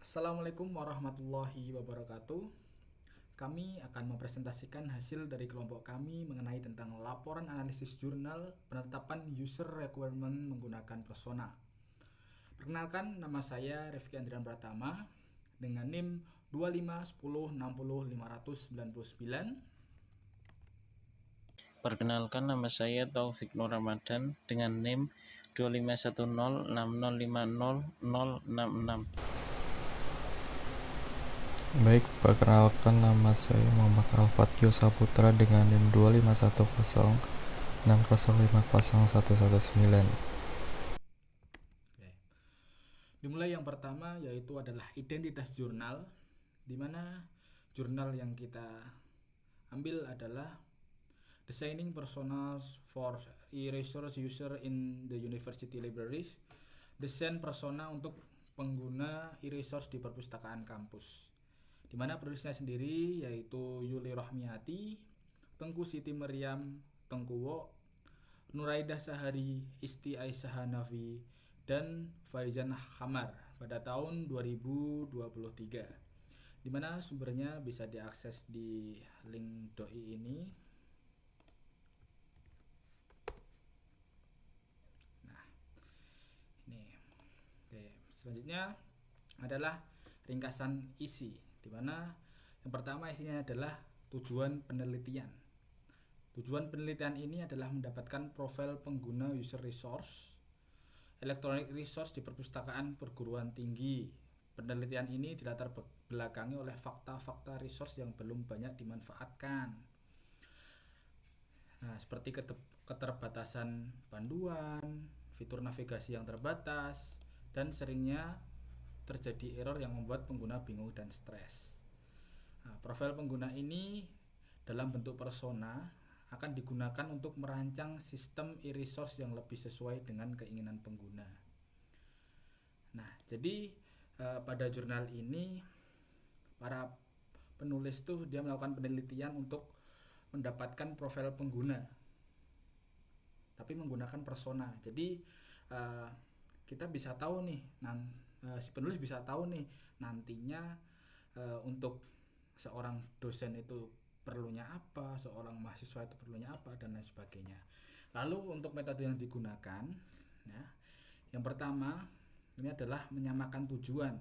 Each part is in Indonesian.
Assalamualaikum warahmatullahi wabarakatuh. Kami akan mempresentasikan hasil dari kelompok kami mengenai tentang laporan analisis jurnal penetapan user requirement menggunakan persona. Perkenalkan, nama saya Rifki Andrian Pratama dengan NIM 2510605999. Perkenalkan, nama saya Taufik Nur Ramadan dengan NIM 251060500066. Baik, perkenalkan nama saya Muhammad Al-Fatih Saputra dengan NIM 251060505119. Dimulai yang pertama yaitu adalah identitas jurnal, di mana jurnal yang kita ambil adalah Designing Personas for E-Resource User in the University Libraries. Desain persona untuk pengguna e-resource di perpustakaan kampus. Di mana penulisnya sendiri yaitu Yuli Rohmiati, Tengku Siti Maryam Tengkuwo, Nuraidah Sahari, Isti Aisyah Hanafi, dan Faizan Hamar pada tahun 2023. Di mana sumbernya bisa diakses di link doi ini. Selanjutnya adalah ringkasan isi, di mana yang pertama isinya adalah tujuan penelitian. Tujuan penelitian ini adalah mendapatkan profil pengguna user resource electronic resource di perpustakaan perguruan tinggi. Penelitian ini dilatar belakangi oleh fakta-fakta resource yang belum banyak dimanfaatkan. Nah, seperti keterbatasan panduan, fitur navigasi yang terbatas, dan seringnya terjadi error yang membuat pengguna bingung dan stres. Nah, profil pengguna ini dalam bentuk persona akan digunakan untuk merancang sistem e-resource yang lebih sesuai dengan keinginan pengguna. Nah, jadi pada jurnal ini para penulis tuh dia melakukan penelitian untuk mendapatkan profil pengguna, tapi menggunakan persona. Jadi kita bisa tahu nih, si penulis bisa tahu nih nantinya untuk seorang dosen itu perlunya apa, seorang mahasiswa itu perlunya apa, dan lain sebagainya. Lalu untuk metode yang digunakan, ya, yang pertama ini adalah menyamakan tujuan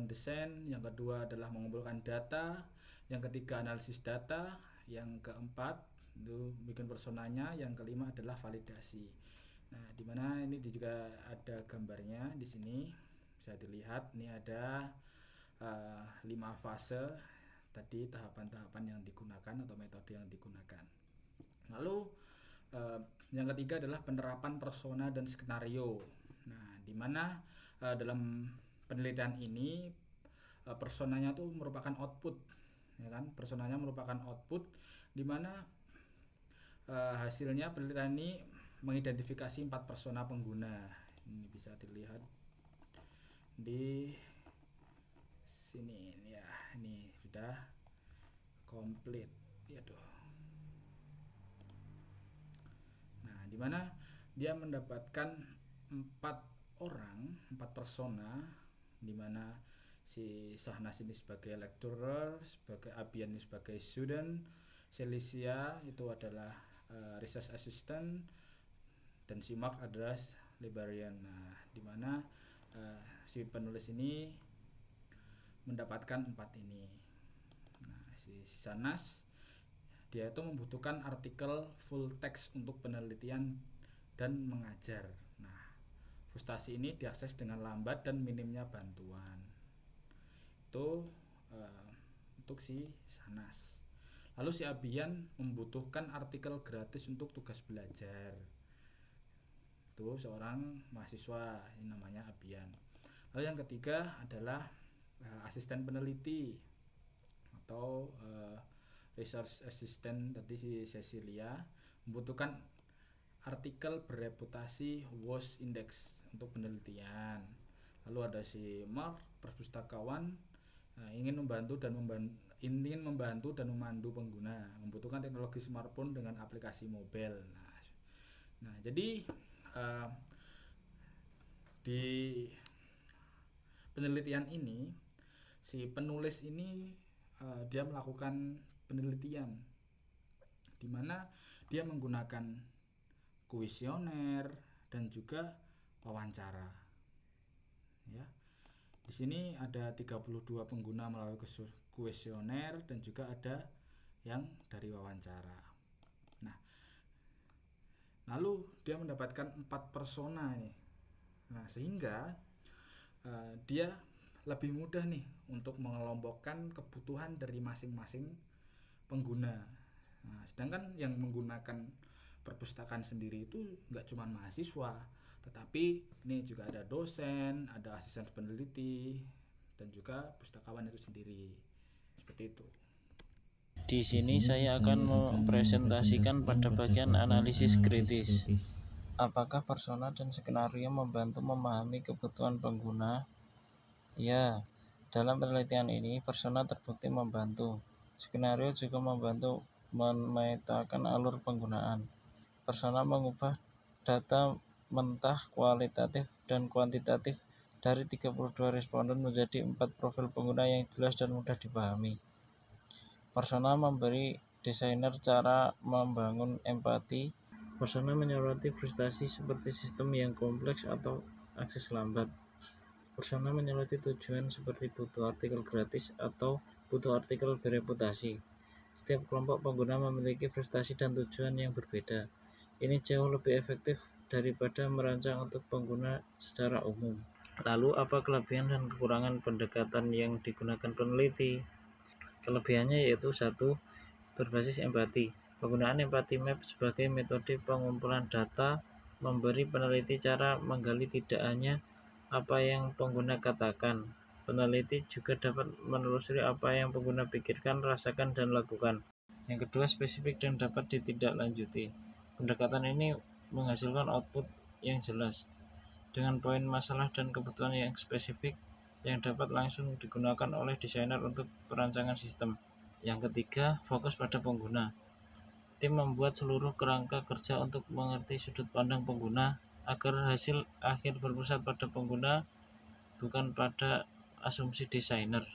desain, yang kedua adalah mengumpulkan data, yang ketiga analisis data, yang keempat itu bikin personanya, yang kelima adalah validasi. Nah, di mana ini juga ada gambarnya di sini bisa dilihat. Ini ada 5 fase tadi, tahapan-tahapan yang digunakan atau metode yang digunakan. Lalu yang ketiga adalah penerapan persona dan skenario. Nah, di mana dalam penelitian ini personanya itu merupakan output, ya kan? Personanya merupakan output, di mana hasilnya penelitian ini mengidentifikasi 4 persona pengguna. Ini bisa dilihat di sini ya. Ini sudah komplit ya tuh. Nah, di mana dia mendapatkan 4 persona, di mana si Sahnas ini sebagai lecturer, sebagai Abian ini sebagai student, Celicia itu adalah research assistant, dan si Mark adalah librarian. Nah, di mana si penulis ini mendapatkan 4 ini. Nah, si Sanas dia itu membutuhkan artikel full text untuk penelitian dan mengajar. Nah, frustasi ini diakses dengan lambat dan minimnya bantuan. Itu untuk si Sanas. Lalu si Abian membutuhkan artikel gratis untuk tugas belajar. Itu seorang mahasiswa, ini namanya Abian. Lalu yang ketiga adalah asisten peneliti atau research assistant, tadi si Cecilia membutuhkan artikel bereputasi WOS Index untuk penelitian. Lalu ada si Mark, perpustakawan, ingin membantu dan memandu pengguna, membutuhkan teknologi smartphone dengan aplikasi mobile. Nah, jadi di penelitian ini, si penulis ini dia melakukan penelitian di mana dia menggunakan kuesioner dan juga wawancara. Ya. Di sini ada 32 pengguna melalui kuesioner dan juga ada yang dari wawancara. Nah, lalu dia mendapatkan 4 persona ini. Nah, sehingga dia lebih mudah nih untuk mengelompokkan kebutuhan dari masing-masing pengguna. Nah, sedangkan yang menggunakan perpustakaan sendiri itu nggak cuma mahasiswa, tetapi ini juga ada dosen, ada asisten peneliti, dan juga pustakawan itu sendiri. Seperti itu. Di sini saya akan mempresentasikan pada bagian analisis kritis. Apakah persona dan skenario membantu memahami kebutuhan pengguna? Ya, dalam penelitian ini persona terbukti membantu. Skenario juga membantu memetakan alur penggunaan. Persona mengubah data mentah kualitatif dan kuantitatif dari 32 responden menjadi 4 profil pengguna yang jelas dan mudah dipahami. Persona memberi desainer cara membangun empati. Persona menyoroti frustasi seperti sistem yang kompleks atau akses lambat. Persona menyoroti tujuan seperti butuh artikel gratis atau butuh artikel bereputasi. Setiap kelompok pengguna memiliki frustasi dan tujuan yang berbeda. Ini jauh lebih efektif daripada merancang untuk pengguna secara umum. Lalu apa kelebihan dan kekurangan pendekatan yang digunakan peneliti? Kelebihannya yaitu 1. Berbasis empati. Penggunaan empati map sebagai metode pengumpulan data memberi peneliti cara menggali tidak hanya apa yang pengguna katakan. Peneliti juga dapat menelusuri apa yang pengguna pikirkan, rasakan, dan lakukan. Yang kedua, spesifik dan dapat ditindaklanjuti. Pendekatan ini menghasilkan output yang jelas, dengan poin masalah dan kebutuhan yang spesifik yang dapat langsung digunakan oleh desainer untuk perancangan sistem. Yang ketiga, fokus pada pengguna. Tim membuat seluruh kerangka kerja untuk mengerti sudut pandang pengguna agar hasil akhir berpusat pada pengguna, bukan pada asumsi desainer.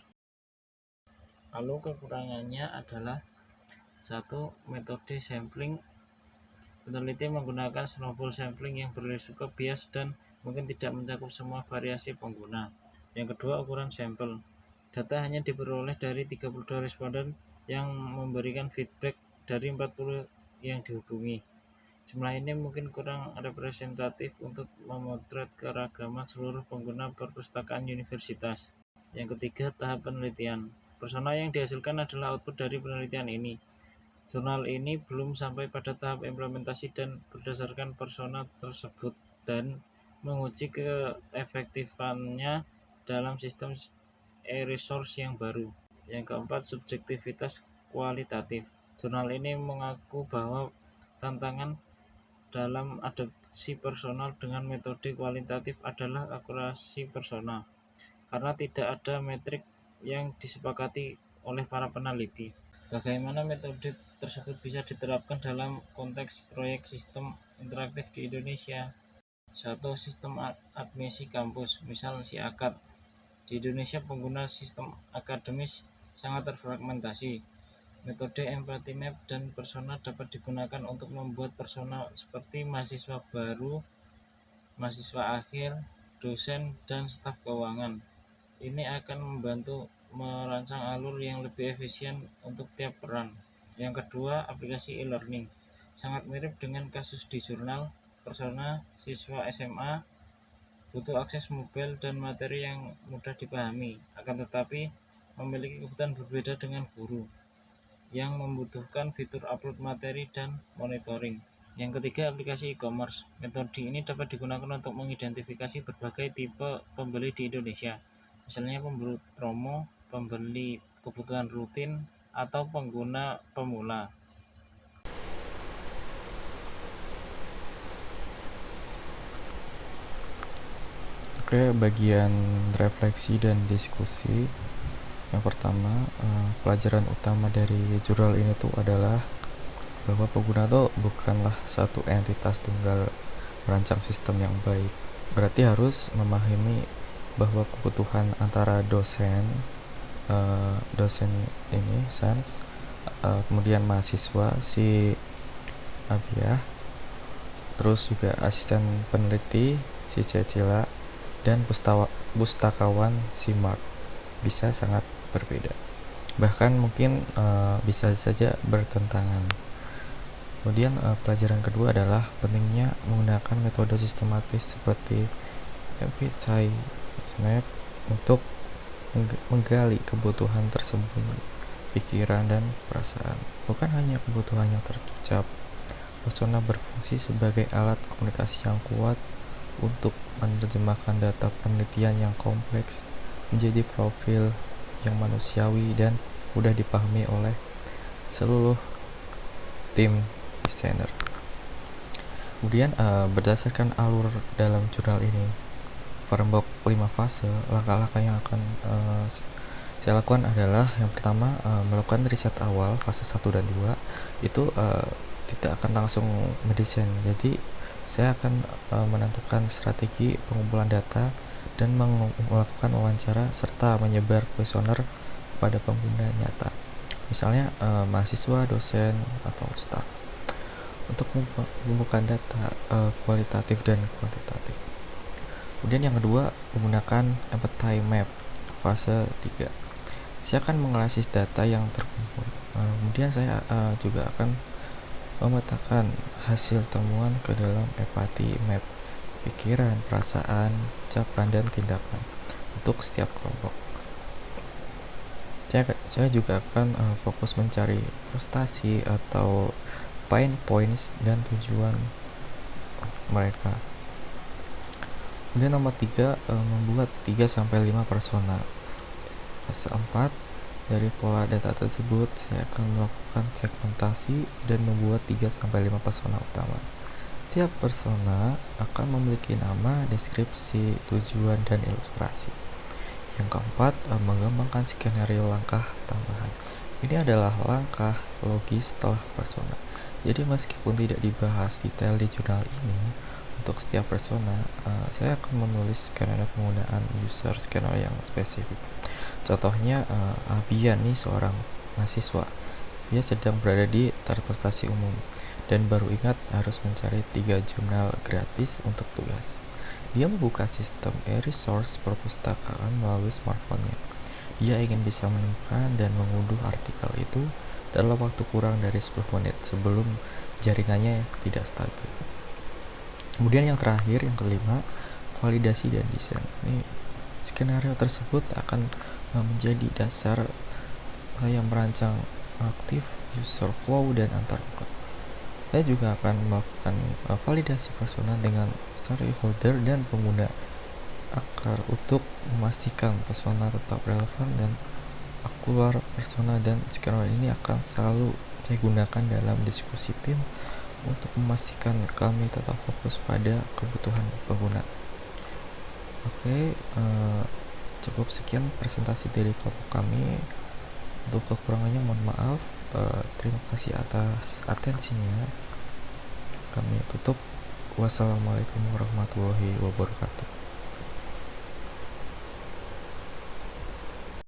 Lalu kekurangannya adalah 1. Metode sampling. Peneliti menggunakan snowball sampling yang berisiko bias dan mungkin tidak mencakup semua variasi pengguna. Yang kedua, ukuran sampel. Data hanya diperoleh dari 32 responden yang memberikan feedback dari 40 yang dihubungi. Jumlah ini mungkin kurang representatif untuk memotret keragaman seluruh pengguna perpustakaan universitas. Yang ketiga, tahap penelitian. Persona yang dihasilkan adalah output dari penelitian ini. Jurnal ini belum sampai pada tahap implementasi dan berdasarkan persona tersebut dan menguji keefektifannya dalam sistem e-resource yang baru. Yang keempat, subjektivitas kualitatif. Jurnal ini mengaku bahwa tantangan dalam adopsi personal dengan metode kualitatif adalah akurasi persona, karena tidak ada metrik yang disepakati oleh para peneliti. Bagaimana metode tersebut bisa diterapkan dalam konteks proyek sistem interaktif di Indonesia? 1. Sistem admisi kampus, misal SIAKAD. Di Indonesia pengguna sistem akademis sangat terfragmentasi. Metode empathy map dan persona dapat digunakan untuk membuat persona seperti mahasiswa baru, mahasiswa akhir, dosen, dan staf keuangan. Ini akan membantu merancang alur yang lebih efisien untuk tiap peran. Yang kedua, aplikasi e-learning. Sangat mirip dengan kasus di jurnal. Persona siswa SMA butuh akses mobile dan materi yang mudah dipahami, akan tetapi memiliki kebutuhan berbeda dengan guru yang membutuhkan fitur upload materi dan monitoring. Yang ketiga, aplikasi e-commerce. Metode ini dapat digunakan untuk mengidentifikasi berbagai tipe pembeli di Indonesia, misalnya pembeli promo, pembeli kebutuhan rutin, atau pengguna pemula. Oke, bagian refleksi dan diskusi. Yang pertama, pelajaran utama dari jurnal ini tuh adalah bahwa pengguna tuh bukanlah satu entitas tunggal merancang sistem yang baik. Berarti harus memahami bahwa kebutuhan antara dosen ini sains, kemudian mahasiswa si Abiyah, terus juga asisten peneliti si Cecila, dan pustakawan si Mark bisa sangat berbeda, bahkan mungkin bisa saja bertentangan. Kemudian pelajaran kedua adalah pentingnya menggunakan metode sistematis seperti MBTI Snap untuk menggali kebutuhan tersembunyi, pikiran dan perasaan, bukan hanya kebutuhan yang terucap. Persona berfungsi sebagai alat komunikasi yang kuat untuk menerjemahkan data penelitian yang kompleks menjadi profil yang manusiawi dan mudah dipahami oleh seluruh tim desainer. Kemudian berdasarkan alur dalam jurnal ini, framework 5 fase, langkah-langkah yang akan saya lakukan adalah yang pertama, melakukan riset awal fase 1 dan 2. Itu tidak akan langsung mendesain, jadi saya akan menentukan strategi pengumpulan data dan melakukan wawancara serta menyebar kuesioner pada pengguna nyata, misalnya mahasiswa, dosen, atau staf, untuk mengumpulkan data kualitatif dan kuantitatif. Kemudian yang kedua, menggunakan empathy map fase 3. Saya akan menganalisis data yang terkumpul. Kemudian saya juga akan memetakan hasil temuan ke dalam empathy map, pikiran, perasaan, ucapan, dan tindakan untuk setiap kelompok. Saya juga akan fokus mencari frustasi atau pain points dan tujuan mereka. Kemudian nomor 3, membuat 3-5 persona. Fase 4, dari pola data tersebut saya akan melakukan segmentasi dan membuat 3-5 persona utama. Setiap persona akan memiliki nama, deskripsi, tujuan, dan ilustrasi. Yang keempat, mengembangkan skenario langkah tambahan. Ini adalah langkah logis setelah persona. Jadi meskipun tidak dibahas detail di jurnal ini, untuk setiap persona, saya akan menulis skenario penggunaan user skenario yang spesifik. Contohnya, Abian nih seorang mahasiswa. Dia sedang berada di taraf prestasi umum dan baru ingat harus mencari 3 jurnal gratis untuk tugas. Dia membuka sistem e-resource perpustakaan melalui smartphone-nya. Dia ingin bisa menemukan dan mengunduh artikel itu dalam waktu kurang dari 10 menit sebelum jaringannya tidak stabil. Kemudian yang terakhir, yang kelima, validasi dan desain. Ini skenario tersebut akan menjadi dasar saya merancang aktif, user flow, dan antarmuka. Saya juga akan melakukan validasi persona dengan stakeholder dan pengguna akar untuk memastikan persona tetap relevan dan akurat. Persona dan skenario ini akan selalu saya gunakan dalam diskusi tim untuk memastikan kami tetap fokus pada kebutuhan pengguna. Oke, cukup sekian presentasi dari kelompok kami. Untuk kekurangannya mohon maaf. Terima kasih atas atensinya. Kami tutup. Wassalamualaikum warahmatullahi wabarakatuh.